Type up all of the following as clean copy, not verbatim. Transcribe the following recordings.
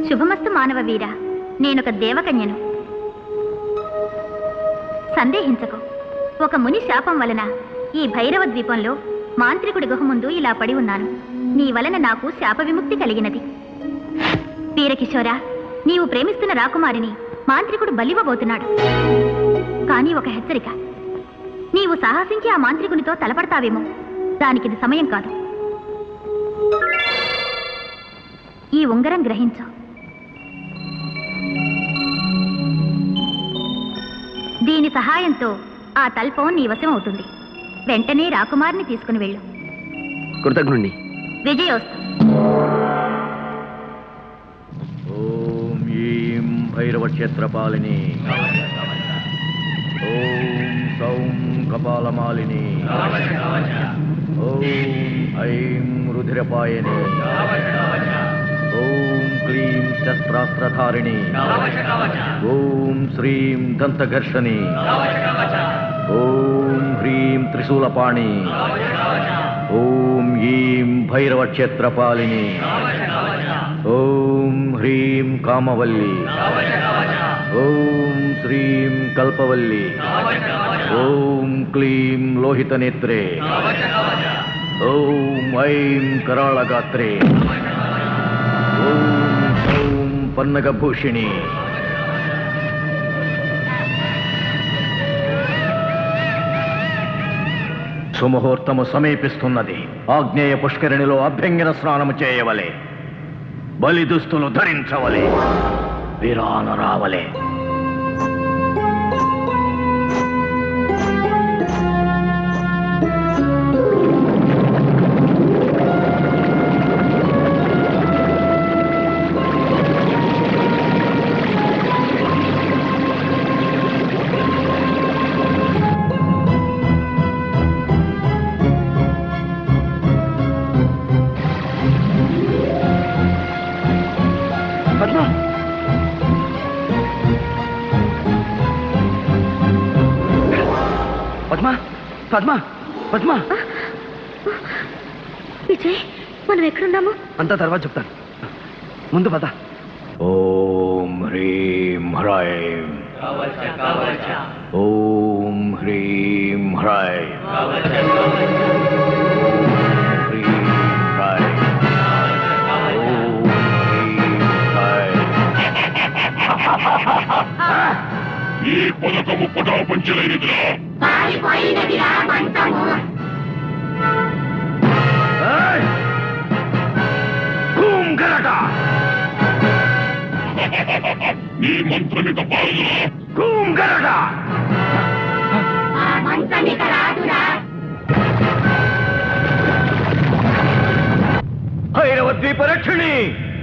శుభమస్తు మానవ వీర, నేనొక దేవకన్యను. సందేహించకు. ఒక ముని శాపం వలన ఈ భైరవ ద్వీపంలో మాంత్రికుడి గుహ ముందు ఇలా పడి ఉన్నాను. నీ వలన నాకు శాప విముక్తి కలిగినది. వీరకిశోరా, నీవు ప్రేమిస్తున్న రాకుమారిని మాంత్రికుడు బలివ్వబోతున్నాడు. కానీ ఒక హెచ్చరిక, నీవు సాహసించి ఆ మాంత్రికునితో తలపడతావేమో. దానికిది సమయం కాదు. ఈ ఉంగరం గ్రహించు. దీని సహాయంతో ఆ తల్పం నీ వశం అవుతుంది. వెంటనే రాకుమారిని తీసుకుని వెళ్ళు. కృతజ్ఞుణ్ణి. విజయోస్తు. ఓం ఈం భైరవ క్షేత్రపాలిని, ఓం సౌం కపాలమాలిని, ఓం ఐం రుధిరపాయని, ఓం క్లీం శస్త్రాస్త్రధారిణి, ఓం శ్రీం దంతఘర్షణి, ఓం హ్రీం త్రిశూలపాణి, ఓం ఈం భైరవ క్షేత్రపాలిని, ఓం హ్రీం కామవల్లి, ఓం శ్రీం కల్పవల్లి, ఓం క్లీం లోహితనేత్రే, ఓం ఐం కరాళగాత్రే, ఓం సౌం పన్నగభూషిణి. సుముహూర్తము సమీపిస్తున్నది. ఆగ్నేయ పుష్కరిణిలో అభ్యంగన స్నానము చేయవలే. బలి దుస్తులు ధరించవలే. విరాన రావలే. పద్మ, పద్మ. విజయ్, మనం ఎక్కడున్నాము? అంతా తర్వాత చెప్తాను. ముందు పద. ఓం హ్రీం హ్రైం, ఓం హ్రీం హ్రైం, హ్రీం హ్రైం, ఓం హ్రీం హ్రైం. ఈ పథకము పటాపంచలైనదిరా. నీ మంత్రమిక పారుదురా. భైరవ ద్వీప రక్షిణి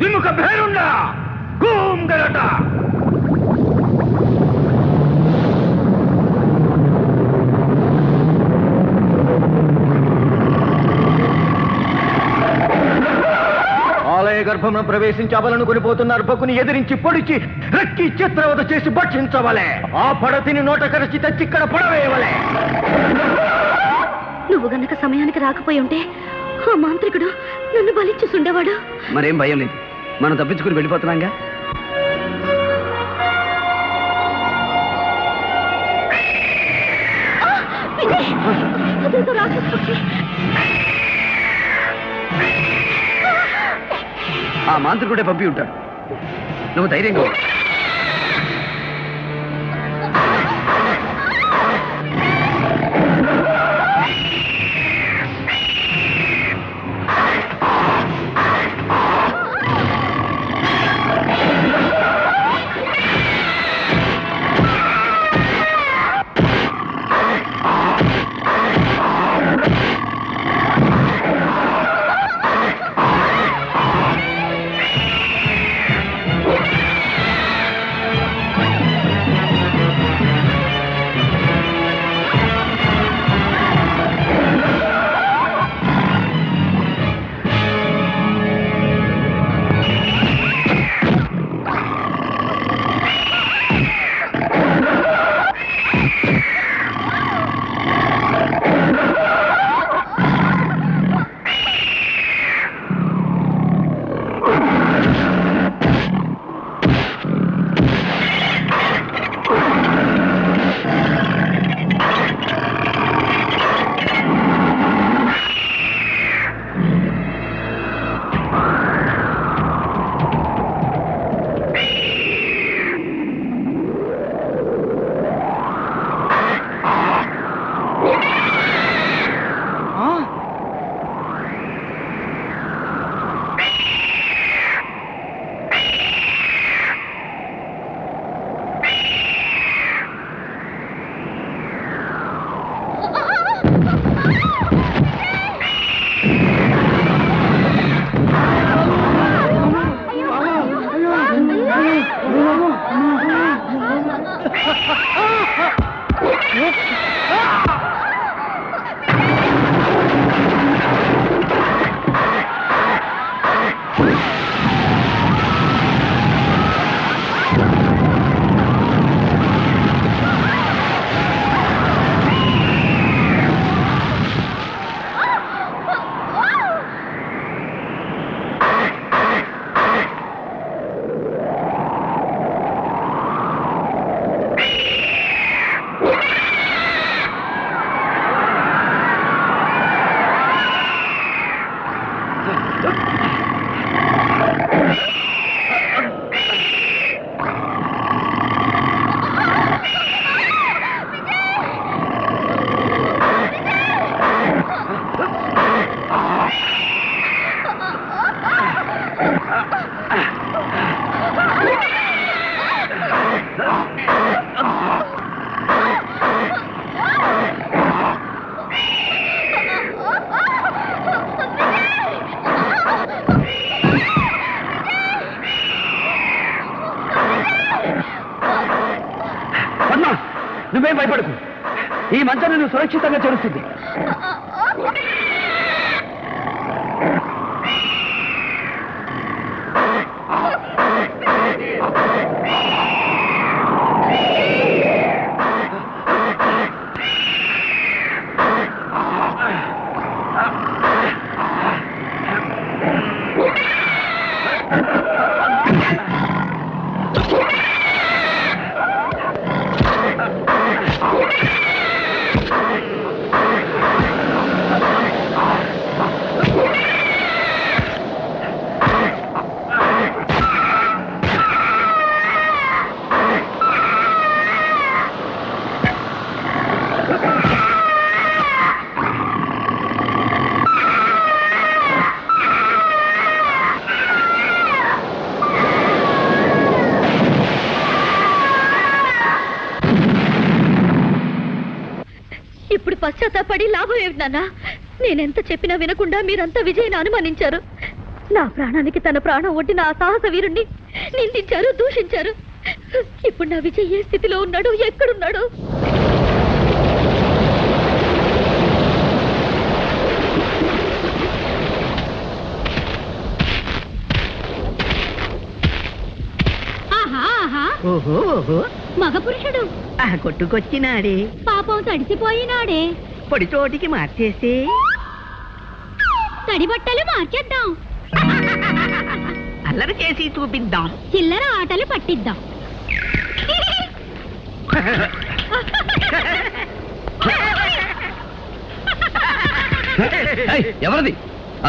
దిముఖ భేరుండ కూం గరట. ఆలయ గర్భమును ప్రవేశించి అబలను కొనిపోతున్న అర్భకుని ఎదిరించి పొడిచి రక్కి చిత్రవద చేసి భక్షించవలే. ఆ పడతిని నోట కరచి తెచ్చిక్కడ పడవేయవలే. నువ్వు గనక సమయానికి రాకపోయి ఉంటే ఆ మాంత్రికుడు నన్ను బలిచ్చుండేవాడు. మరేం భయం లేదు, మనం తప్పించుకుని వెళ్ళిపోతున్నాంగా. ఆ మాంత్రికుడే పంపి ఉంటాడు. నువ్వు ధైర్యంగా పద్మ, నువ్వేం భయపడకు. ఈ మంచం నువ్వు సురక్షితంగా చేరుస్తుంది. ఇప్పుడు పశ్చాత్తాపడి లాభం ఏమిటి నాన్న? నేనెంత చెప్పినా వినకుండా మీరంతా విజయని అనుమానించారు. నా ప్రాణానికి తన ప్రాణం ఒడ్డిన ఆ సాహస వీరుణ్ణి నిందించారు, దూషించారు. ఇప్పుడు నా విజయ్ ఏ స్థితిలో ఉన్నాడు, ఎక్కడున్నాడు? మగ పురుషుడు కొట్టుకొచ్చినాడే, పాపం తడిసిపోయినాడే. పొడి చోటికి మార్చేసి తడి బట్టలు మార్చేద్దాం, అల్లరి చేసి చూపిద్దాం, చిల్లర ఆటలు పట్టిద్దాం. ఎవరిది?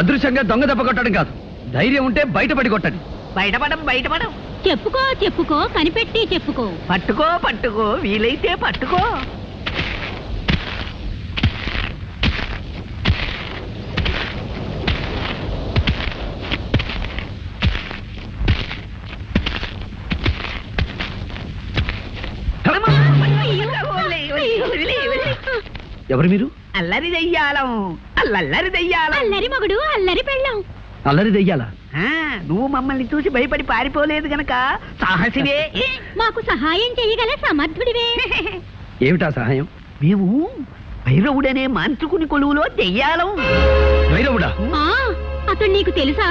అదృశ్యంగా దొంగ దెబ్బ కొట్టడం కాదు, ధైర్యం ఉంటే బయటపడి కొట్టండి. బయటపడం చెప్పుకో చెప్పుకో, కనిపెట్టి చెప్పుకో. పట్టుకో వీలైతే పట్టుకో. ఎవరు మీరు? అల్లరి దెయ్యాలం, అల్లరి దెయ్యాలం. అల్లరి మగుడు, అల్లరి పెళ్ళాం. అల్లరి దెయ్యాలా? నువ్వు మమ్మల్ని చూసి భయపడి పారిపోలేదు గనక సాహసివే. మాకు సహాయం చేయగల సమర్థుడివే. ఏమిటా సహాయం? మేము భైరవుడనే మాంత్రికుని కొలువులో దెయ్యాలం. భైరవుడా? అతడు నీకు తెలుసా?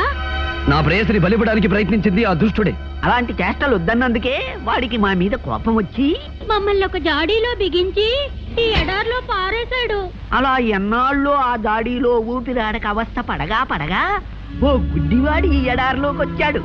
నా ప్రేయసిని బలిపడానికి ప్రయత్నించింది ఆ దుష్టుడే. అలాంటి చేష్టలు వద్దన్నందుకే వాడికి మా మీద కోపం వచ్చి మమ్మల్ని ఒక జాడీలో బిగించి ఈ ఎడార్లో పారేశాడు. అలా ఎన్నాళ్ళు ఆ జాడీలో ఊపిరాడక అవస్థ పడగా ఓ గుడ్డివాడి ఈ ఎడారిలోకి వచ్చాడు.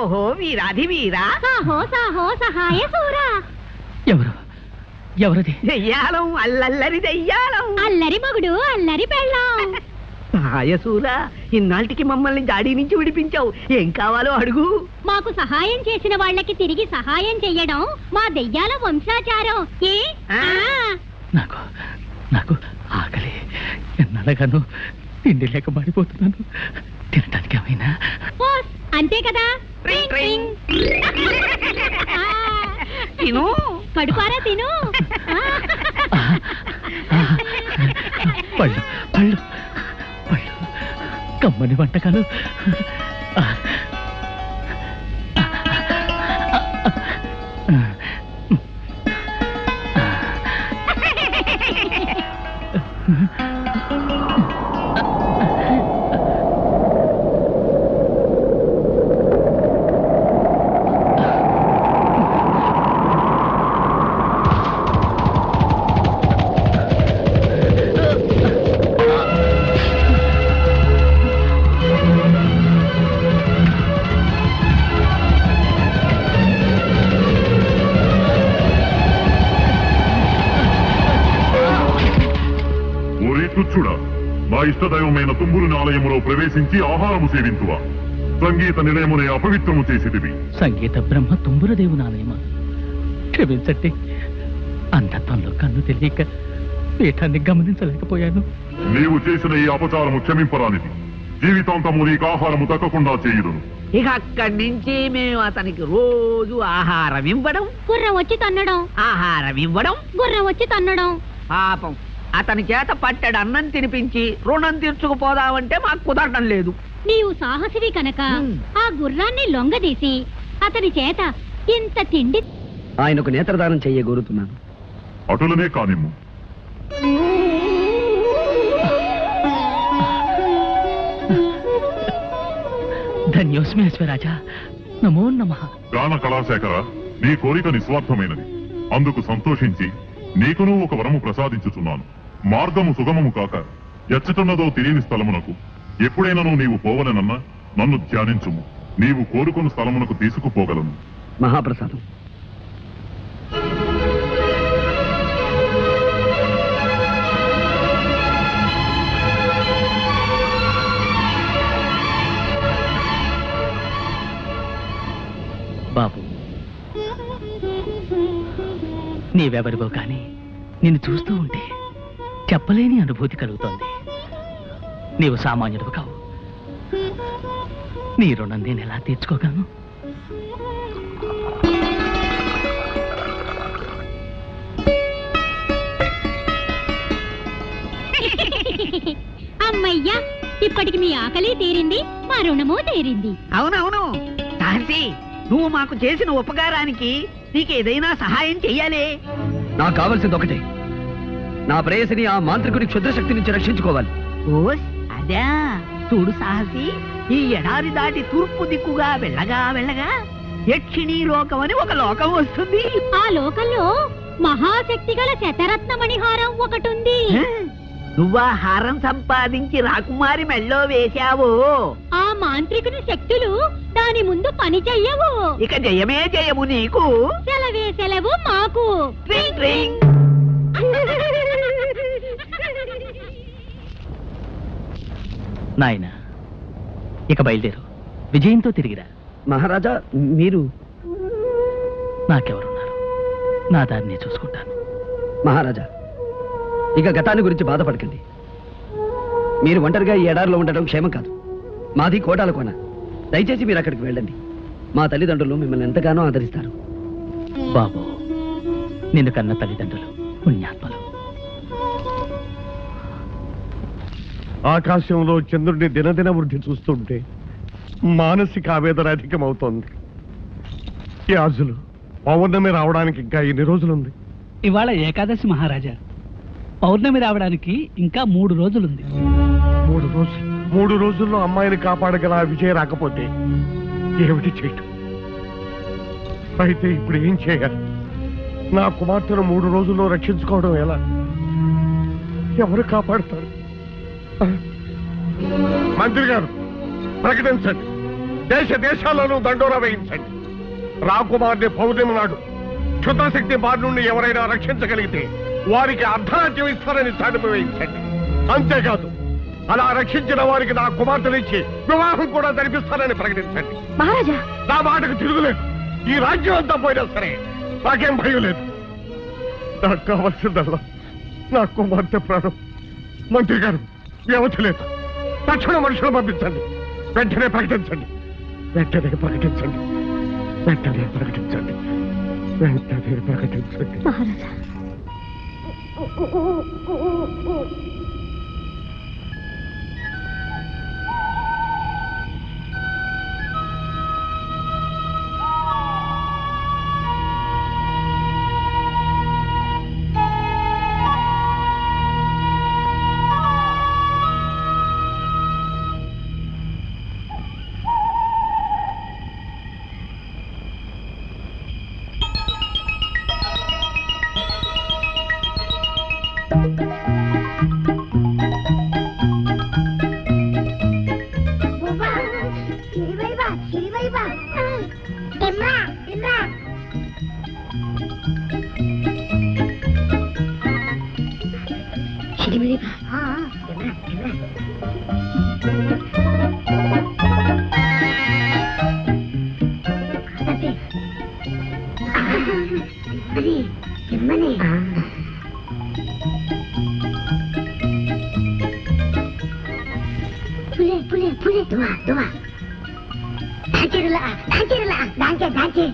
ఓహో వీరాధి వీరా, సాహో సాహో సహాయ సూరా. ఎవరది? దెయ్యాలం, అల్లరి దెయ్యాలం. అల్లరి మగుడు, అల్లరి పెళ్ళాం. సహాయసూరా, ఇన్నాళ్ళకి మమ్మల్ని జాడీ నుంచి విడిపించావు. ఏం కావాలో అడుగు. మాకు సహాయం చేసిన వాళ్ళకి తిరిగి సహాయం చెయ్యడం మా దెయ్యాల వంశాచారం. నాకు ఆకలి, ఎన్నడగాను తిండి లేక మాడిపోతున్నాను. తినటానికి ఏమైనా? అంతే కదా. తిను, కడుపారా తిను. పళ్ళు పళ్ళు పళ్ళు, కమ్మని వంటకాలు. నా ఇష్టదైవమైన తుంబురుని ఆలయములో ప్రవేశించి ఆహారము సేవింతువా సంగీత నిలయమునే అపవిత్రము చేసిదివి. సంగీత బ్రహ్మ తుంబురదేవుని ఆలయమా? క్షమించండి, అంధత్వంలో కన్ను తెలియక పీఠాన్ని గమనించలేకపోయాను. నీవు చేసిన ఈ అపచారము క్షమింపరానిది. జీవితాంతము నీకు ఆహారము తక్కకుండా చేయుదును. ఇక అక్కడి నుంచి మేము అతనికి రోజు ఆహారం ఇవ్వడం, గుర్రం వచ్చి తన్నడం, ఆహారం ఇవ్వడం, గుర్రం వచ్చి తన్నడం. పాపం అతని చేత పట్టెడు అన్నం తినిపించి రుణం తీర్చుకుపోదామంటే మాకు కుదరడం లేదు. నీవు సాహసివి కనుక ఆ గుర్రాన్ని లొంగదీసి అతని చేత ఇంత తిండి. ఆయనకు నేత్రదానం చెయ్య కోరుతున్నాను. అటులనే కానిమ్ము. ధన్యోస్మి అశ్వరాజా, నమో నమః. గాన కళాశేఖర, నీ కోరిక నిస్వార్థమైనది. అందుకు సంతోషించి నీకును ఒక వరము ప్రసాదించుచున్నాను. మార్గము సుగమము కాక ఎచ్చటున్నదో తెలియని స్థలమునకు ఎప్పుడైనా నీవు పోవలనన్నా నన్ను ధ్యానించుము. నీవు కోరుకున్న స్థలమునకు తీసుకుపోగలను. మహాప్రసాదం. బాబు, నీవెవరివో కానీ నిన్ను చూస్తూ ఉంటే చెప్పలేని అనుభూతి కలుగుతోంది. నీవు సామాన్యుడు కావు. నీ రుణం నేను ఎలా తీర్చుకోగలను? అమ్మయ్యా, ఇప్పటికి మీ ఆకలి తీరింది, మా రుణము తీరింది. అవునవును సాహసి, నువ్వు మాకు చేసిన ఉపకారానికి నీకేదైనా సహాయం చెయ్యాలి. నాకు కావలసింది ఒకటే, నా ప్రేయసిని ఆ మాంత్రికుడి క్షుద్రశక్తి నుంచి రక్షించుకోవాలి. ఓస్ అదా, చూడు సాహసి, ఈ ఎడారి దాటి తూర్పు దిక్కుగా వెళ్ళగా వెళ్ళగా యక్షిణీ లోకం అని ఒక లోకం వస్తుంది. ఆ లోకంలో మహాశక్తి గల శతరత్నమణిహారం ఒకటుంది. నువ్వా హారం సంపాదించి రాకుమారి మెళ్ళో వేశావు. ఆ మాంత్రికుని శక్తులు దాని ముందు పని చెయ్యవు. ఇక జయమే జయము నీకు. సెలవే సెలవు మాకు. ట్రింగ్ ట్రింగ్. నాయన, ఇక బయలుదేరు. విజయంతో తిరిగిరా. మహారాజా, మీరు? నాకెవరున్నారు? నా దారిని చూసుకుంటాను. మహారాజా, ఇక గతాన్ని గురించి బాధపడకండి. మీరు ఒంటరిగా ఈ ఎడారిలో ఉండడం క్షేమం కాదు. మాది కోటాల కోన. దయచేసి మీరు అక్కడికి వెళ్ళండి. మా తల్లిదండ్రులు మిమ్మల్ని ఎంతగానో ఆదరిస్తారు. బాబు, నిన్ను కన్న తల్లిదండ్రులు పుణ్యాత్మలు. ఆకాశంలో చంద్రుడిని దినదిన వృద్ధి చూస్తుంటే మానసిక ఆవేదన అధికమవుతోంది. ఈ ఆజులు పౌర్ణమి రావడానికి ఇంకా ఎన్ని రోజులుంది? ఇవాళ ఏకాదశి మహారాజా. పౌర్ణమి రావడానికి ఇంకా 3 రోజులుంది. 3 రోజులు? 3 రోజుల్లో అమ్మాయిని కాపాడగల ఆ విజయ రాకపోతే ఏమిటి చేయటం? అయితే ఇప్పుడు ఏం చేయాలి? నా కుమార్తెను 3 రోజుల్లో రక్షించుకోవడం ఎలా? ఎవరు కాపాడుతారు? మంత్రి గారు, ప్రకటించండి. దేశ దేశాలను దండోరా వేయించండి. రాకుమార్ని పౌర్ణమి నాడు క్షుద్రశక్తి బారి నుండి ఎవరైనా రక్షించగలిగితే వారికి అర్ధరాజ్యం ఇస్తారని చాటింపు వేయించండి. అంతేకాదు, అలా రక్షించిన వారికి నా కుమార్తెనిచ్చి వివాహం కూడా జరిపిస్తారని ప్రకటించండి. మహారాజా, నా మాటకు తిరుగులేదు. ఈ రాజ్యం అంతా పోయినా సరే నాకేం భయం లేదు. నాకు కావలసిందల్లా నా కుమార్తె ప్రాణం. మంత్రి గారు, వ్యవధి లేదు. తక్షణ మనుషులు పంపించండి. వెంటనే ప్రకటించండి. వెంటనే ప్రకటించండి. వెంటనే ప్రకటించండి. వెంటనే ప్రకటించండి. మహారాజా. పులి దువా దాంచే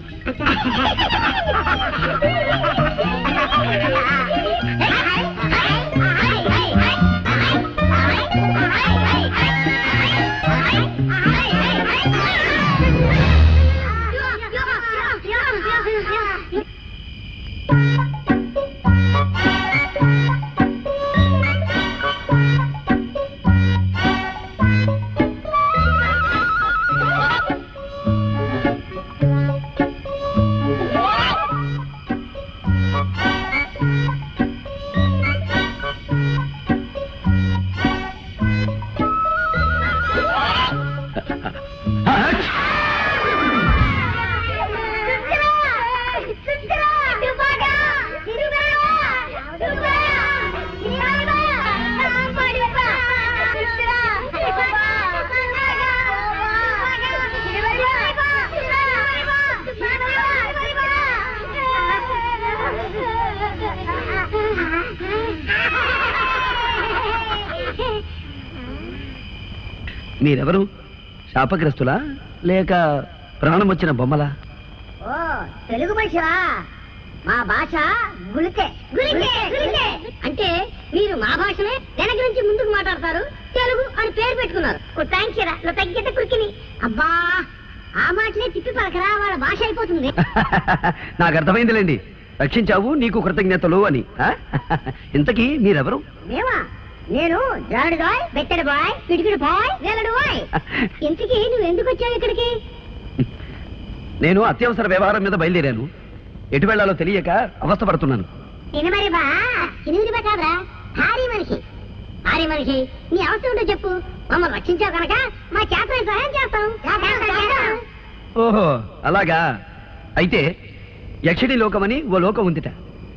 మీరెవరు? శాపగ్రస్తులా లేక ప్రాణం వచ్చిన బొమ్మలా? ఓ తెలుగు మనిషివా? మా భాష గుళికే అంటే మీరు మా భాషనే వెనక నుంచి ముందుకు మాట్లాడతారు, తెలుగు అని పేరు పెట్టుకున్నారు. తగ్గితే కురికిని అబ్బా ఆ మాటలే తిప్పి పలకరా, వాళ్ళ భాష అయిపోతుంది. నాకు అర్థమైందిలేండి, రక్షించావు నీకు కృతజ్ఞతలు అని. ఇంతకీ మీరెవరు? మేమా? నేను జాడు బాయ్, బెత్తడి బాయ్, పిడికిడి బాయ్, వేలడు బాయ్. ఇంతకీ నువ్వు ఎందుకు వచ్చావు ఇక్కడికి? నేను అత్యవసర వ్యవహారం మీద బయలుదేరాను. ఎటు వెళ్లాలో తెలియక అవస్థపడుతున్నాను. తినమరి బా తినిమిది కాదురా, భారీ మనిషి నీ అవసరం ఉంటో చెప్పు, మమ్మల్ని రక్షించావు కనుక మా చేత సహాయం చేస్తాం. ఓహో అలాగా. అయితే యక్షిణి లోకమని ఓ లోకం ఉందిట.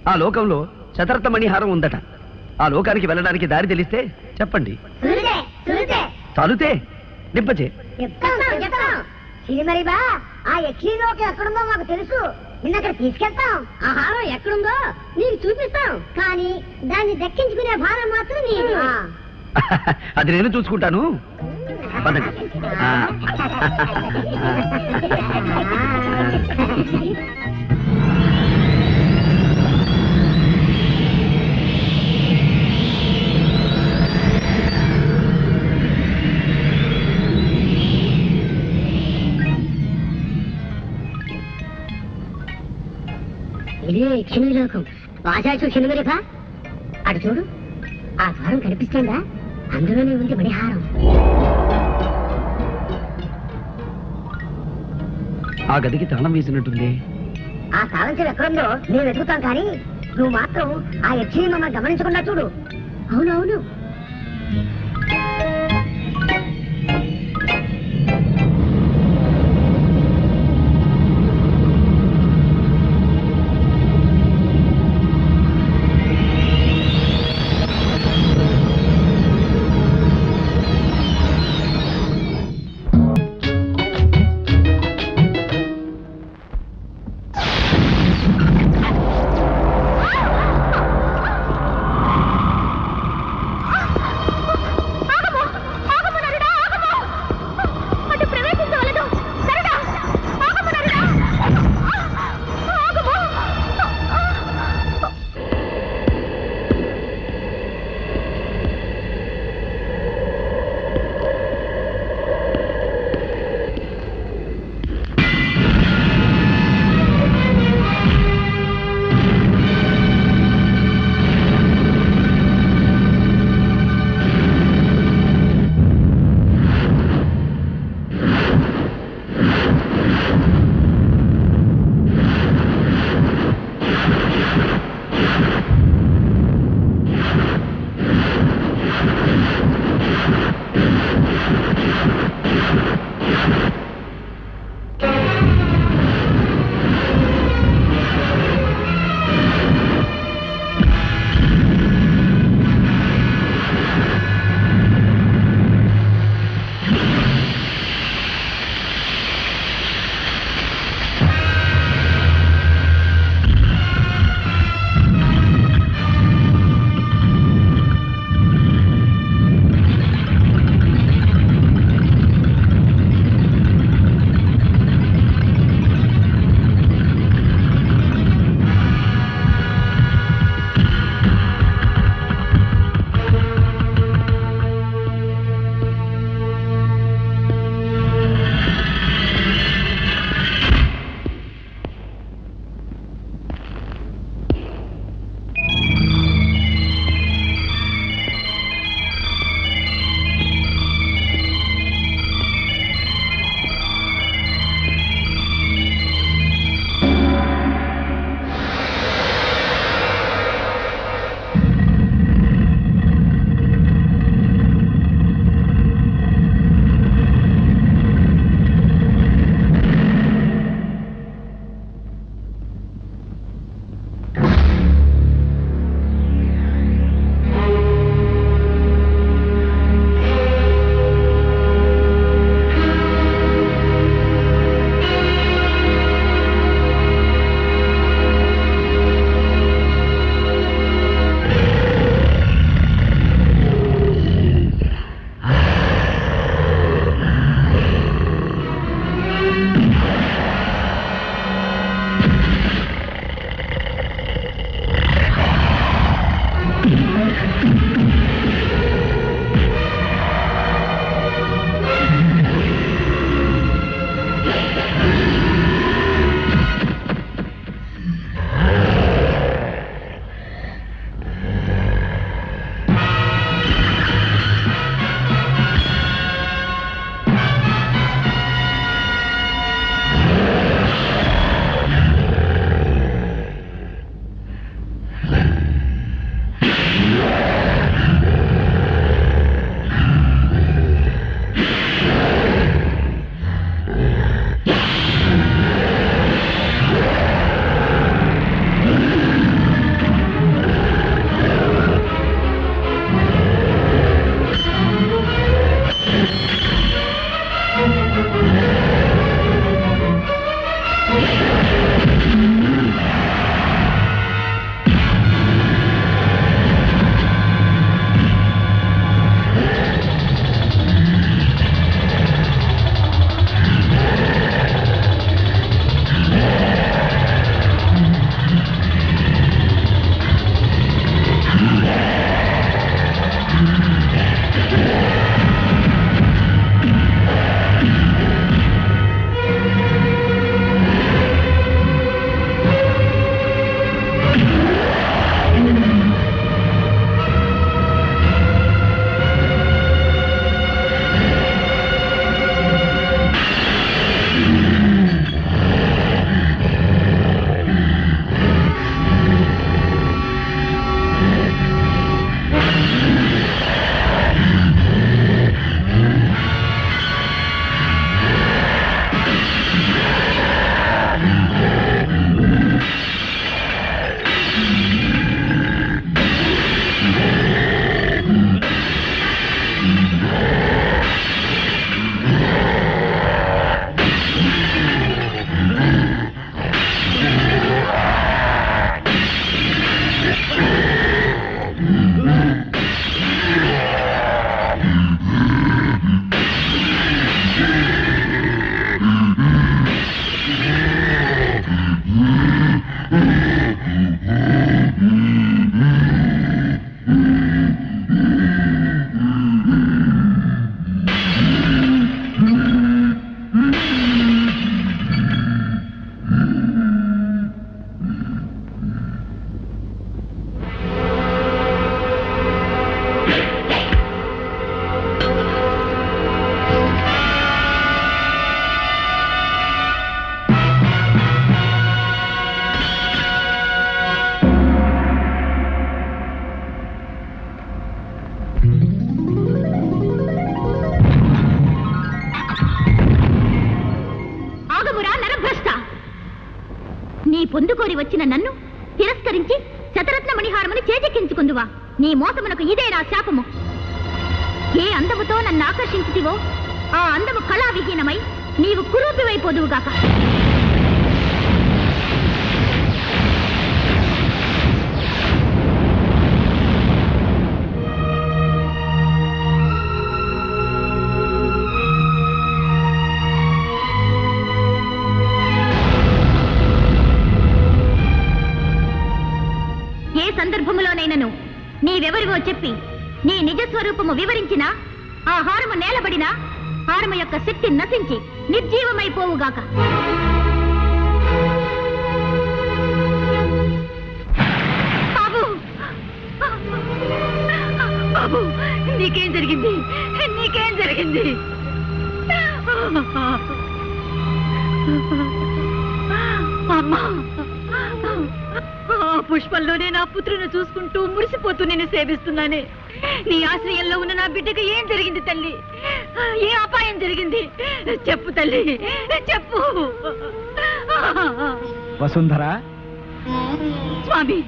ఆ లోకంలో శతరత్న మణిహారం ఉందట. ఆ లోకానికి వెళ్ళడానికి దారి తెలిస్తే చెప్పండి. తలుతే నిప్పచే సిరిమరి బా ఆ యక్షిణి లోకం ఎక్కడుందో మాకు తెలుసు, నిన్నక్కడ తీసుకెళ్తాం. ఆ హారం ఎక్కడుందో నీకు చూపిస్తాం, కానీ దాన్ని దక్కించుకునే భారం మాత్రం నీది. అది నేను చూసుకుంటాను. పదండి. ఇదే యక్షిణి లోకం. బాజా చూసింది మరి బా, అటు చూడు, ఆ ద్వారం కనిపిస్తుందా? అందులోనే ఉంది మణిహారం. ఆ గదికి తాళం వేసినట్టుంది. ఆ తాళం చెవి ఎక్కడుందో మేము వెతుకుతాం, కానీ నువ్వు మాత్రం ఆ యక్షిని మమ్మల్ని గమనించకుండా చూడు. అవునవును. పొందుకోరి వచ్చిన నన్ను తిరస్కరించి శతరత్న మణిహారముని చేజెక్కించుకుందువా? నీ మోసమునకు ఇదే నా శాపము. ఏ అందముతో నన్ను ఆకర్షించితివో ఆ అందము కళావిహీనమై నీవు కురూపివైపోదువుగాక. ఏ సందర్భములోనైనను నీవెవరివో చెప్పి నీ నిజస్వరూపము వివరించినా ఆ హారము నేలబడినా హారము యొక్క శక్తి నశించి నిర్జీవమైపోవుగాక. బాబు, బాబు, నీకేం జరిగింది? నీకేం జరిగింది? అమ్మా, పుష్పంలోనే నా పుత్రుని చూసుకుంటూ మురిసిపోతూ నేను సేవిస్తున్నానే. నీ ఆశ్రయంలో ఉన్న నా బిడ్డకు ఏం జరిగింది తల్లి? ఏ అపాయం జరిగింది? చెప్పు తల్లి, చెప్పు. వసుంధర, స్వామి,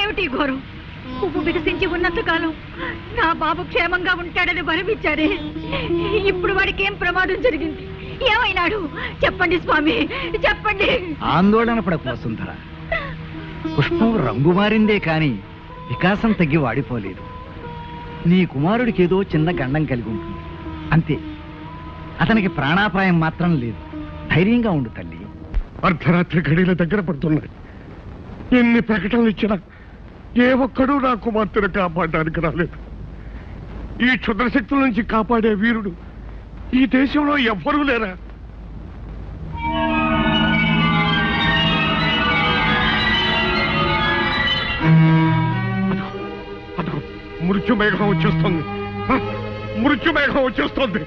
ఏమిటి ఘోరం? పువ్వు వికసించి ఉన్నంత కాలం నా బాబు క్షేమంగా ఉంటాడని వరమిచ్చారే. ఇప్పుడు వాడికి ఏం ప్రమాదం జరిగింది? ఏమైనాడు? చెప్పండి స్వామి, చెప్పండి. ఆందోళన పడకు వసుంధర. పుష్పం రంగు మారిందే కాని వికాసం తగ్గి వాడిపోలేదు. నీ కుమారుడికి ఏదో చిన్న గండం కలిగి ఉంటుంది అంతే. అతనికి ప్రాణాపాయం మాత్రం లేదు. ధైర్యంగా ఉండు తల్లి. అర్ధరాత్రి గడిల దగ్గర పడుతున్నాయి. ఎన్ని ప్రకటనలు ఇచ్చినా ఏ ఒక్కడూ నా కుమార్తెను కాపాడడానికి రాలేదు. ఈ క్షుద్రశక్తుల నుంచి కాపాడే వీరుడు ఈ దేశంలో ఎవ్వరూ లేరా? అదిగో మృత్యు మేఘం వచ్చేస్తుంది. మృత్యు మేఘం వచ్చేస్తుంది.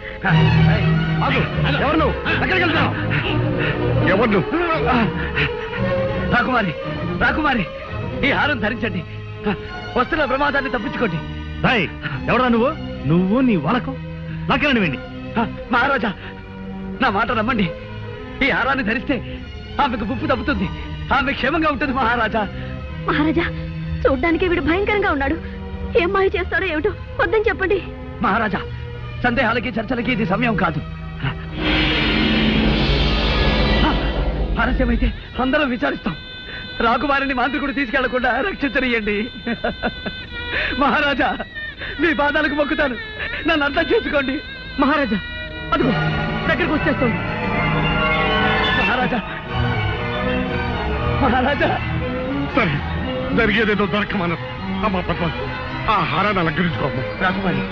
ఎవరు? ఎక్కడికి వెళ్తావు? ఎవరు? రాకుమారి, రాకుమారి, ఈ హారం ధరించండి. వస్తున్న ప్రమాదాన్ని తప్పించుకోండి. ఎవరా నువ్వు? నువ్వు నీ వలకు నాకేనండి వెండి. మహారాజా, నా మాట నమ్మండి. ఈ హారాన్ని ధరిస్తే ఆమెకు ముప్పు తప్పుతుంది. ఆమె క్షేమంగా ఉంటుంది మహారాజా. మహారాజా, చూడ్డానికి వీడు భయంకరంగా ఉన్నాడు. ఏం మాయ చేస్తాడో ఏమిటో, వద్దని చెప్పండి. మహారాజా, సందేహాలకి చర్చలకి ఇది సమయం కాదు. ఆలస్యమైతే అందరం విచారిస్తాం. రాకుమారిని మాంత్రికుడు తీసుకెళ్లకుండా రక్షించనియండి. మహారాజా, మీ పాదాలకు మొక్కుతాను, నన్ను అర్థం చేసుకోండి. మహారాజా, అదిగో దగ్గరికి వచ్చేస్తుంది. మహారాజా, మహారాజా. సరే, జరిగేదేదో దొరకమను. అమ్మా పద్మ, ఆ హారాన్ని అలంకరించుకోమ్మా. రాకుమారి,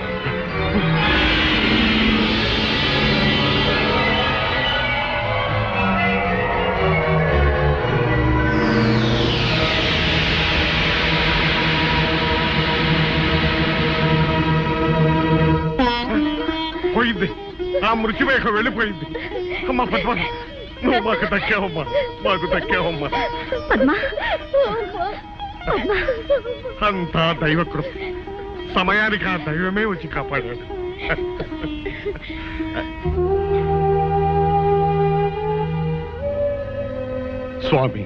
పోయింది. ఆ మృత్యుమేఘం వెళ్ళిపోయింది. అమ్మా పద్మ, నువ్వు మాకు దక్కావమ్మా, మాకు దక్కావమ్మా. అంతా దైవకృప. సమయానికి ఆ దైవమే వచ్చి కాపాడాడు. స్వామి,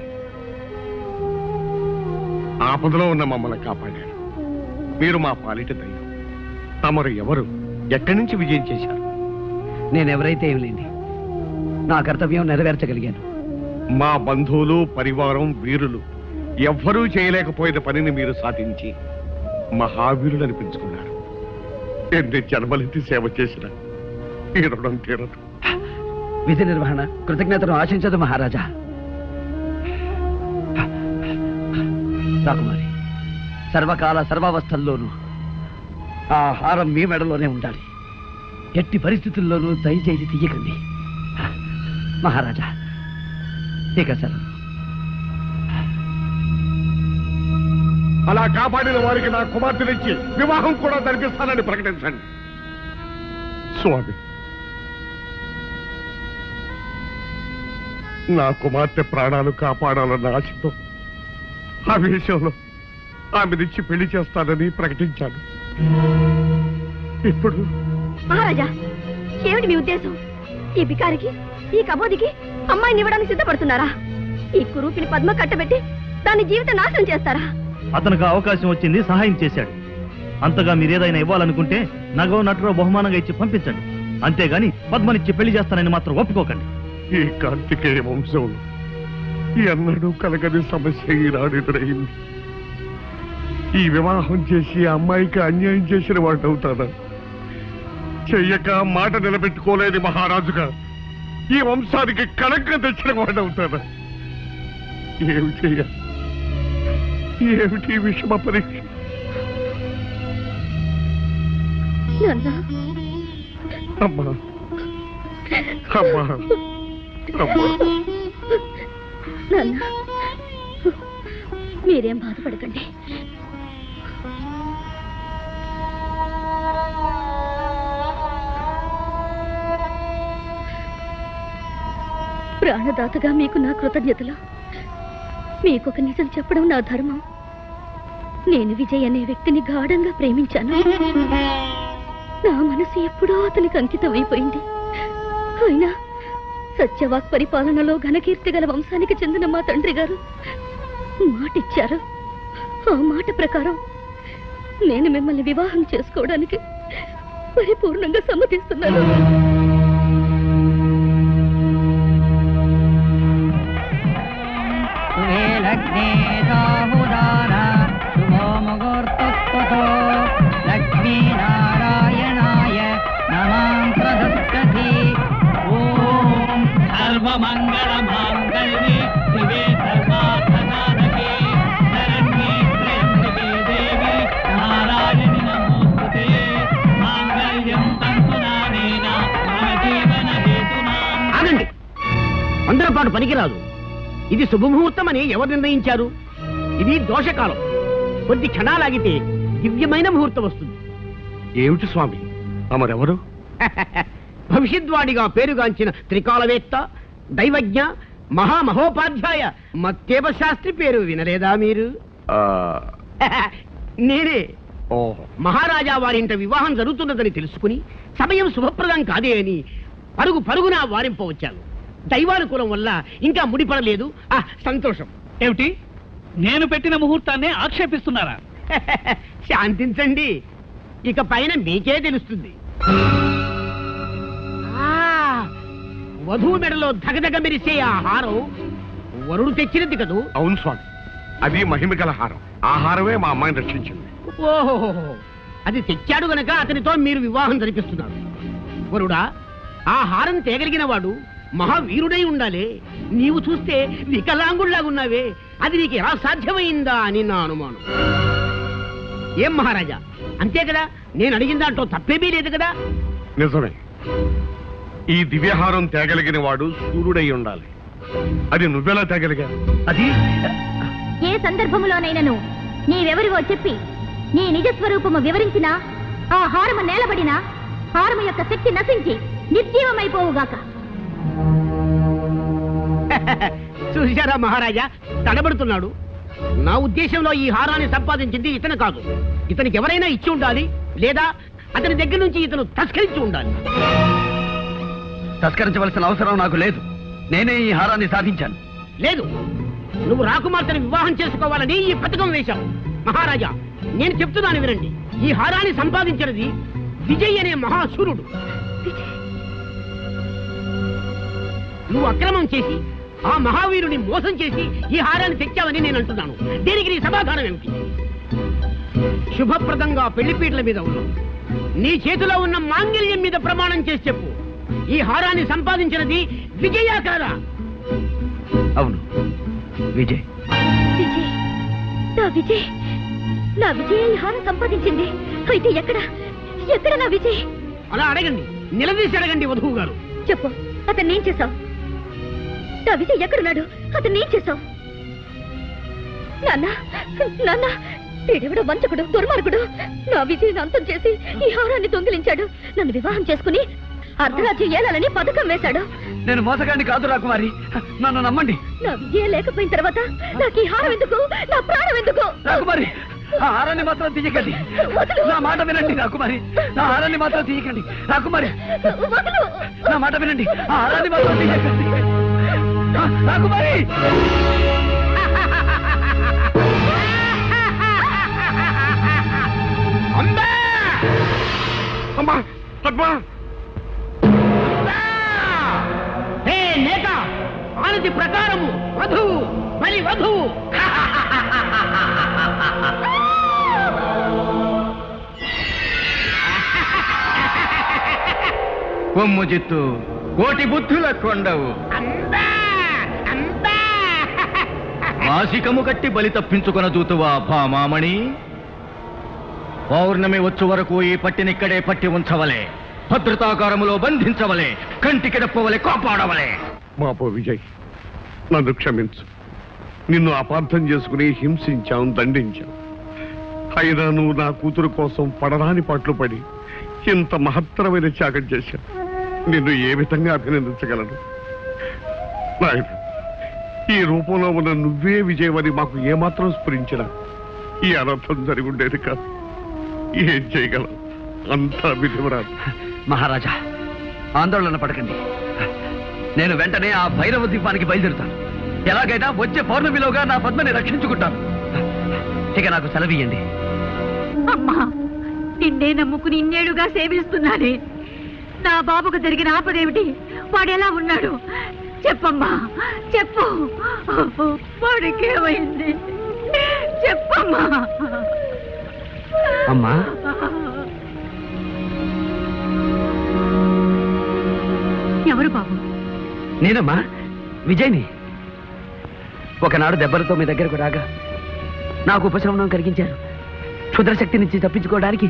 ఆపదలో ఉన్న మమ్మల్ని కాపాడాడు. మీరు మా పాలిట దైవం. తమరు ఎవరు? ఎక్కడి నుంచి విజయం చేశారు? నేనెవరైతే ఏం లేండి, నా కర్తవ్యం నెరవేర్చగలిగాను. మా బంధువులు, పరివారం, వీరులు ఎవ్వరూ చేయలేకపోయిన పనిని మీరు సాధించి మహావీరులు అనిపించుకున్నారు. ఎన్ని జన్మలెత్తి సేవ చేసిన ఈ రుణం తీరదు. విధి నిర్వహణ కృతజ్ఞతను ఆశించదు మహారాజా. రాకుమారి, సర్వకాల సర్వావస్థల్లోనూ ఆ హారం మీ మెడలోనే ఉండాలి. ఎట్టి పరిస్థితుల్లోనూ దయచేసి తీయకండి మహారాజా. ఇక సెలవు. అలా కాపాడిన వారికి నా కుమార్తెనిచ్చి వివాహం కూడా జరిపిస్తానని ప్రకటించండి. స్వామి, నా కుమార్తె ప్రాణాలు కాపాడాలన్న ఆశతో ఆవేశంలో ఆమెనిచ్చి పెళ్లి చేస్తానని ప్రకటించాను. ఇప్పుడు మహారాజా, ఏమిటి మీ ఉద్దేశం? ఈ బికారికి, ఈ కబోదికి అమ్మాయిని ఇవ్వడానికి సిద్ధపడుతున్నారా? ఈ కురూపిని పద్మ కట్టబెట్టి దాని జీవితం నాశనం చేస్తారా? అతనికి అవకాశం వచ్చింది, సహాయం చేశాడు. అంతగా మీరేదైనా ఇవ్వాలనుకుంటే నగో నటులో బహుమానంగా ఇచ్చి పంపించండి. అంతేగాని పద్మనిచ్చి పెళ్లి చేస్తానని మాత్రం ఒప్పుకోకండి. ఈ కార్తికేయ వంశంలో ఎన్నడూ కలగని సమస్య ఈనాడు ఎదురైంది. ఈ వివాహం చేసి అమ్మాయికి అన్యాయం చేసిన వాడు అవుతాడా? చెయ్యక మాట నిలబెట్టుకోలేని మహారాజుగా ఈ వంశానికి కళంకం తెచ్చిన వాడు అవుతాడా? ఏమి చెయ్యాలి? ఏమిటి విషమ పరీక్ష? అమ్మా అమ్మా అమ్మా, మీరేం బాధపడకండి. ప్రాణదాతగా మీకు నా కృతజ్ఞతలు. మీకొక నిజం చెప్పడం నా ధర్మం. నేను విజయ్ అనే వ్యక్తిని గాఢంగా ప్రేమించాను. నా మనసు ఎప్పుడో అతనికి అంకితం అయిపోయింది. అయినా సత్యవాక్ పరిపాలనలో ఘనకీర్తి గల వంశానికి చెందిన మా తండ్రి గారు మాటిచ్చారు. ఆ మాట ప్రకారం నేను మిమ్మల్ని వివాహం చేసుకోవడానికి పరిపూర్ణంగా సమ్మతిస్తున్నాను. లక్ష్మీనారాయణాయ నమాం ప్రదత్తతి. ఓం సర్వమంగళమాంగళ్యే శివే సర్వార్థసాధకే శరణ్యే త్ర్యంబకే దేవి నారాయణి నమోస్తుతే. మాంగళ్యం తంతునానేన మమ జీవన హేతునాం. ఆగండి, అందరి పాటు పనికిరాదు. ఇది శుభముహూర్తం అని ఎవరు నిర్ణయించారు? ఇది దోషకాలం. కొద్ది క్షణాలాగితే దివ్యమైన ముహూర్తం వస్తుంది. ఏమిటి స్వామి అమరెవరు? భవిష్యద్వాడిగా పేరుగాంచిన త్రికాలవేత్త, దైవజ్ఞ, మహామహోపాధ్యాయ మత్తేవ శాస్త్రి పేరు వినలేదా మీరు? నేనే. మహారాజా వారింట వివాహం జరుగుతున్నదని తెలుసుకుని సమయం శుభప్రదం కాదే అని పరుగు పరుగున వారింపవచ్చాను. దైవానుకూలం వల్ల ఇంకా ముడిపడలేదు. సంతోషం. ఏమిటి, నేను పెట్టిన ముహూర్తాన్ని ఆక్షేపిస్తున్నారా? శాంతించండి, ఇక పైన మీకే తెలుస్తుంది. వధువు మెడలో ధగధగ మెరిసే ఆ హారం వరుడు తెచ్చినది కదూ? అవును స్వామి, అది మహిమ గల హారం. ఆ హారమే మా అమ్మాయిని రక్షించింది. ఓహో, అది తెచ్చాడు గనక అతనితో మీరు వివాహం జరిపిస్తున్నారు. వరుడా, ఆ హారం తేగలిగిన వాడు మహావీరుడై ఉండాలి. నీవు చూస్తే వికలాంగుళ్లాగున్నావే, అది నీకు ఎలా సాధ్యమైందా అని నా అనుమానం. ఏం మహారాజా, అంతే కదా? నేను అడిగిన దాంట్లో తప్పేమీ లేదు కదా? నిజమే. ఈ దివ్యహారం తేగలిగిన వాడు సూర్యుడై ఉండాలి. అది నువ్వెలా తేగలిగా? అది ఏ సందర్భంలోనైనను నీవెవరివో చెప్పి నీ నిజస్వరూపము వివరించినా ఆ హారము నేలబడినా హారము యొక్క శక్తి నశించి నిర్జీవమైపోవుగాక. చూశారా మహారాజా, తడబడుతున్నాడు. నా ఉద్దేశంలో ఈ హారాన్ని సంపాదించింది ఇతను కాదు. ఇతనికి ఎవరైనా ఇచ్చి ఉండాలి, లేదా అతని దగ్గర నుంచి ఇతను తస్కరించి ఉండాలి. తస్కరించవలసిన అవసరం నాకు లేదు. నేనే ఈ హారాన్ని సాధించాను. లేదు, నువ్వు రాకుమార్తెను వివాహం చేసుకోవాలని ఈ పథకం వేశావు. మహారాజా, నేను చెప్తున్నాను వినండి. ఈ హారాన్ని సంపాదించినది విజయ్ అనే మహాశూరుడు. నువ్వు అక్రమం చేసి ఆ మహావీరుని మోసం చేసి ఈ హారాన్ని తెచ్చావని నేను అంటున్నాను. దీనికి నీ సమాధానం ఏమిటి? శుభప్రదంగా పెళ్లిపీటల మీద ఉన్నావు. నీ చేతిలో ఉన్న మాంగళ్యం మీద ప్రమాణం చేసి చెప్పు, ఈ హారాన్ని సంపాదించినది విజయా కాదా? అవును, విజయ్. విజయ్, నా విజయ్, నా విజయ్ ఈ హారం సంపాదించింది. అయితే ఎక్కడ ఎక్కడ నా విజయ్? అలా అడగండి, నిలదీసి అడగండి వధువు గారు. చెప్పు, అతన్ని ఏం చేశావు? నా విజయ్ ఎక్కడున్నాడు? అతన్ని ఏం చేశావు? నాన్న, నాన్న, వీడెవడో వంచకుడు, దుర్మార్గుడు. నా విజయ్ అంతం చేసి ఈ హారాన్ని దొంగిలించాడు. నన్ను వివాహం చేసుకుని అర్ధరాజ్యం ఏలాలని పథకం వేశాడు. నేను మోసగాన్ని కాదు రాకుమారి, నన్ను నమ్మండి. నా విజయ లేకపోయిన తర్వాత నాకు ఈ హారం ఎందుకు? నా ప్రాణం ఎందుకు? రాకుమారి, ఆ హారాన్ని మాత్రం తీయకండి. నా మాట వినండి రాకుమారి, నా హారాన్ని మాత్రం తీయకండి. రాకుమారి, నా మాట వినండి, ఆ హారాన్ని మాత్రం తీయకండి. రాకుమారి! అమ్మా పద్మా హే నేత ఆనతి ప్రకారము వధువు బలి వధువు కొమ్ము జిత్తు కోటి బుద్ధుల కొండవు మాసికము కట్టి బలి తప్పించుకొన దూతువా భామామణి. పౌర్ణమి వచ్చు వరకు ఈ పట్టినిక్కడే పట్టి ఉంచవలే, భద్రతాకారములో బంధించవలే, కంటికి డప్పవలే, కాపాడవలే. మాపో విజయ్, నన్ను క్షమించు. నిన్ను అపార్థం చేసుకుని హింసించాం, దండించాం. అయినా నువ్వు నా కూతురు కోసం పడరాని పాటలు పడి ఇంత మహత్తరమైన త్యాగం చేశావు. నిన్ను ఏ విధంగా అభినందించగలను? నాయన, ఈ రూపంలో ఉన్న నువ్వే విజయవని మాకు ఏమాత్రం స్ఫురించినా ఈ అనర్థం జరిగి ఉండేది కాదు. ఏం చేయగలం? అంతా విధివరాదు. మహారాజా, ఆందోళన పడకండి. నేను వెంటనే ఆ భైరవ ద్వీపానికి బయలుదేరుతాను. ఎలాగైనా వచ్చే పౌర్ణమిలోగా నా పద్మని రక్షించుకుంటాను. ఇక నాకు సెలవియ్యండి. అమ్మా, నిన్నే నమ్ముకుని ఇన్నేళ్లుగా సేవిస్తున్నానే. నా బాబుకు జరిగిన ఆపదేమిటి? వాడెలా ఉన్నాడు? చెప్పమ్మా, చెప్పు. వాడికేమైంది? చెప్పమ్మా. అమ్మా, ఎవరు బాబు? నేనమ్మా, విజయ్ని. ఒకనాడు దెబ్బలతో మీ దగ్గరకు రాగా నాకు ఉపశమనం కలిగించారు. క్షుద్రశక్తి నుంచి తప్పించుకోవడానికి